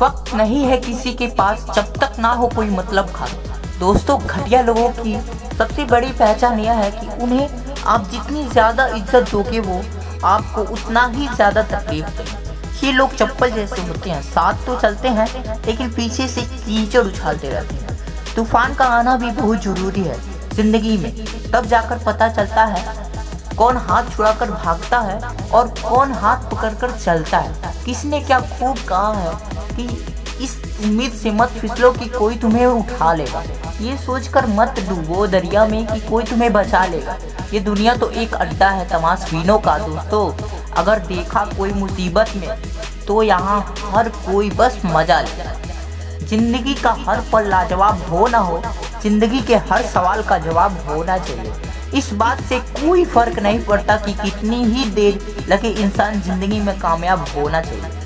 वक्त नहीं है किसी के पास जब तक ना हो कोई मतलब खास। दोस्तों, घटिया लोगों की सबसे बड़ी पहचान यह है कि उन्हें आप जितनी ज़्यादा इज्जत दोगे वो आपको उतना ही ज़्यादा तकलीफ देंगे। ये लोग चप्पल जैसे होते हैं, साथ तो चलते हैं लेकिन पीछे से कीचड़ उछालते रहते हैं। तूफान का आना भी बहुत ज़रूरी है ज़िंदगी में, तब जाकर पता चलता है कौन हाथ छुड़ाकर भागता है और कौन हाथ पकड़कर चलता है। किसी ने क्या खूब कहा है कि इस उम्मीद से मत फिसलो कि कोई तुम्हें उठा लेगा, ये सोचकर मत डूबो दरिया में कि कोई तुम्हें बचा लेगा। ये दुनिया तो एक अड्डा है तमाशबीनों का। दोस्तों, अगर देखा कोई मुसीबत में तो यहाँ हर कोई बस मजा ले। जिंदगी का हर पल लाजवाब हो ना हो, जिंदगी के हर सवाल का जवाब होना चाहिए। इस बात से कोई फर्क नहीं पड़ता कि कितनी ही देर लगे, इंसान जिंदगी में कामयाब होना चाहिए।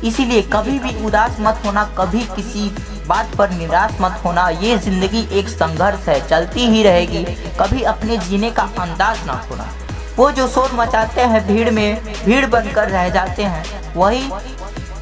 इसीलिए कभी भी उदास मत होना, कभी किसी बात पर निराश मत होना। ये जिंदगी एक संघर्ष है, चलती ही रहेगी। कभी अपने जीने का अंदाज ना खोना। वो जो शोर मचाते हैं भीड़ में भीड़ बनकर रह जाते हैं, वही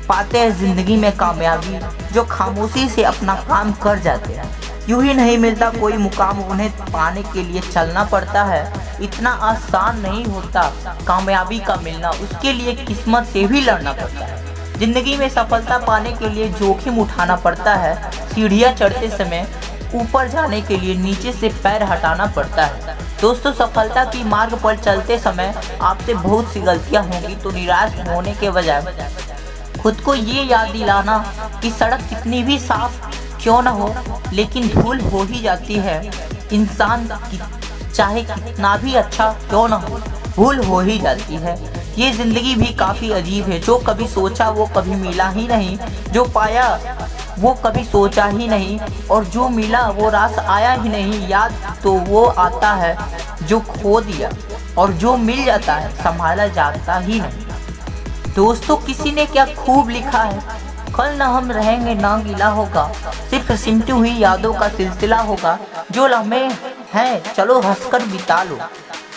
पाते हैं जिंदगी में कामयाबी, जो खामोशी से अपना काम कर जाते हैं। यूं ही नहीं मिलता कोई मुकाम, उन्हें पाने के लिए चलना पड़ता है। इतना आसान नहीं होता कामयाबी का मिलना, उसके लिए किस्मत से भी लड़ना पड़ता है। जिंदगी में सफलता पाने के लिए जोखिम उठाना पड़ता है। सीढ़ियाँ चढ़ते समय ऊपर जाने के लिए नीचे से पैर हटाना पड़ता है। दोस्तों, सफलता की मार्ग पर चलते समय आपसे बहुत सी गलतियाँ होंगी, तो निराश होने के बजाय खुद को ये याद दिलाना कि सड़क कितनी भी साफ क्यों ना हो, लेकिन धूल हो ही जाती है। इंसान की चाहे कितना भी अच्छा क्यों ना हो, भूल हो ही जाती है। ये जिंदगी भी काफ़ी अजीब है। जो कभी सोचा वो कभी मिला ही नहीं, जो पाया वो कभी सोचा ही नहीं, और जो मिला वो रास आया ही नहीं। याद तो वो आता है जो खो दिया, और जो मिल जाता है संभाला जाता ही नहीं। दोस्तों, किसी ने क्या खूब लिखा है, कल ना हम रहेंगे ना गिला होगा, सिर्फ सिमटी हुई यादों का सिलसिला होगा। जो लम्हे हैं चलो हंसकर बिता लो,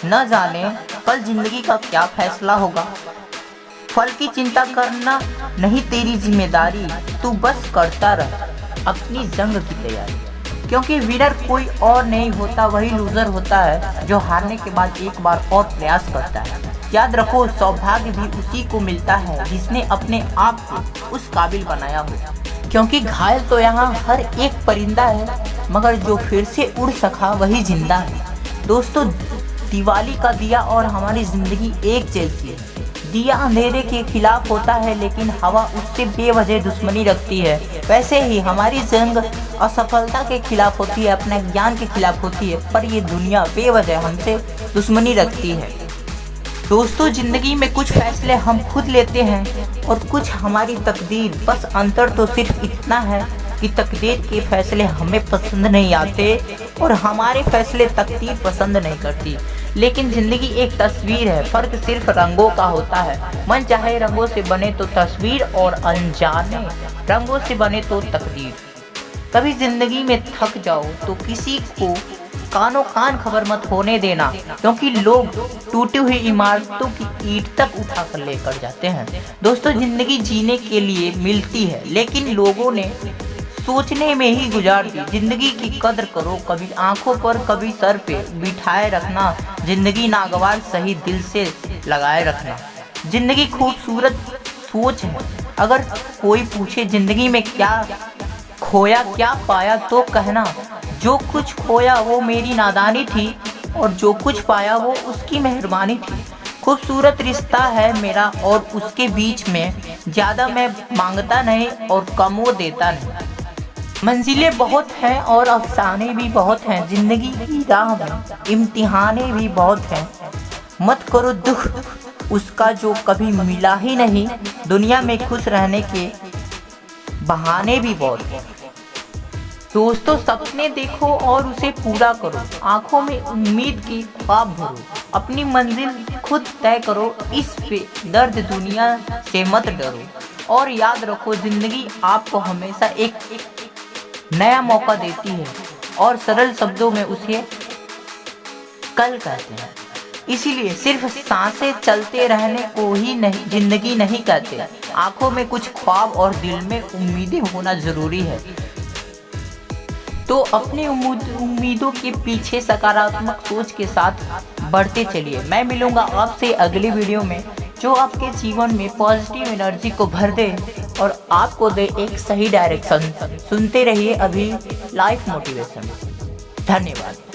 न जाने कल जिंदगी का क्या फैसला होगा। फल की चिंता करना नहीं तेरी जिम्मेदारी, तू बस करता रह अपनी जंग की तैयारी। क्योंकि विनर कोई और नहीं होता, वही लूजर होता है जो हारने के बाद एक बार और प्रयास करता है। याद रखो, सौभाग्य भी उसी को मिलता है जिसने अपने आप को उस काबिल बनाया हो। क्योंकि घायल तो यहाँ हर एक परिंदा है, मगर जो फिर से उड़ सका वही जिंदा है। दोस्तों, दिवाली का दिया और हमारी जिंदगी एक जैसी है। दिया अंधेरे के खिलाफ होता है, लेकिन हवा उससे बेवजह दुश्मनी रखती है। वैसे ही हमारी जंग असफलता के खिलाफ होती है, अपने ज्ञान के खिलाफ होती है, पर ये दुनिया बेवजह हमसे दुश्मनी रखती है। दोस्तों, जिंदगी में कुछ फैसले हम खुद लेते हैं और कुछ हमारी तकदीर। बस अंतर तो सिर्फ इतना है कि तकदीर के फैसले हमें पसंद नहीं आते और हमारे फैसले तकदीर पसंद नहीं करती। लेकिन जिंदगी एक तस्वीर है, फर्क सिर्फ रंगों का होता है। मन चाहे रंगों से बने तो तस्वीर, और अनजाने रंगों से बने तो तकदीर। कभी जिंदगी में थक जाओ तो किसी को कानों कान खबर मत होने देना, क्योंकि लोग टूटी हुई इमारतों की ईंट तक उठा कर लेकर जाते हैं। दोस्तों, जिंदगी जीने के लिए मिलती है, लेकिन लोगों ने सोचने में ही गुजार दी। जिंदगी की कदर करो, कभी आंखों पर कभी सर पे बिठाए रखना। जिंदगी नागवार सही दिल से लगाए रखना। जिंदगी खूबसूरत सोच है। अगर कोई पूछे जिंदगी में क्या खोया क्या पाया, तो कहना जो कुछ खोया वो मेरी नादानी थी, और जो कुछ पाया वो उसकी मेहरबानी थी। खूबसूरत रिश्ता है मेरा और उसके बीच में, ज़्यादा मैं मांगता नहीं और कम वो देता नहीं। मंजिलें बहुत हैं और अफसाने भी बहुत हैं, जिंदगी की राह में इम्तिहाने भी बहुत हैं। मत करो दुख उसका जो कभी मिला ही नहीं, दुनिया में खुश रहने के बहाने भी बहुत हैं। दोस्तों, सपने देखो और उसे पूरा करो, आंखों में उम्मीद की ख्वाब भरो, अपनी मंजिल खुद तय करो, इस पे दर्द दुनिया से मत डरो। और याद रखो, जिंदगी आपको हमेशा एक नया मौका देती है, और सरल शब्दों में उसे कल कहते हैं। इसीलिए सिर्फ सांसें चलते रहने को ही नहीं जिंदगी नहीं कहते। आंखों में कुछ ख्वाब और दिल में उम्मीदें होना जरूरी है। तो अपनी उम्मीदों के पीछे सकारात्मक सोच के साथ बढ़ते चलिए। मैं मिलूंगा आपसे अगली वीडियो में, जो आपके जीवन में पॉजिटिव एनर्जी को भर दे और आपको दे एक सही डायरेक्शन। सुनते रहिए अभी लाइफ मोटिवेशन। धन्यवाद।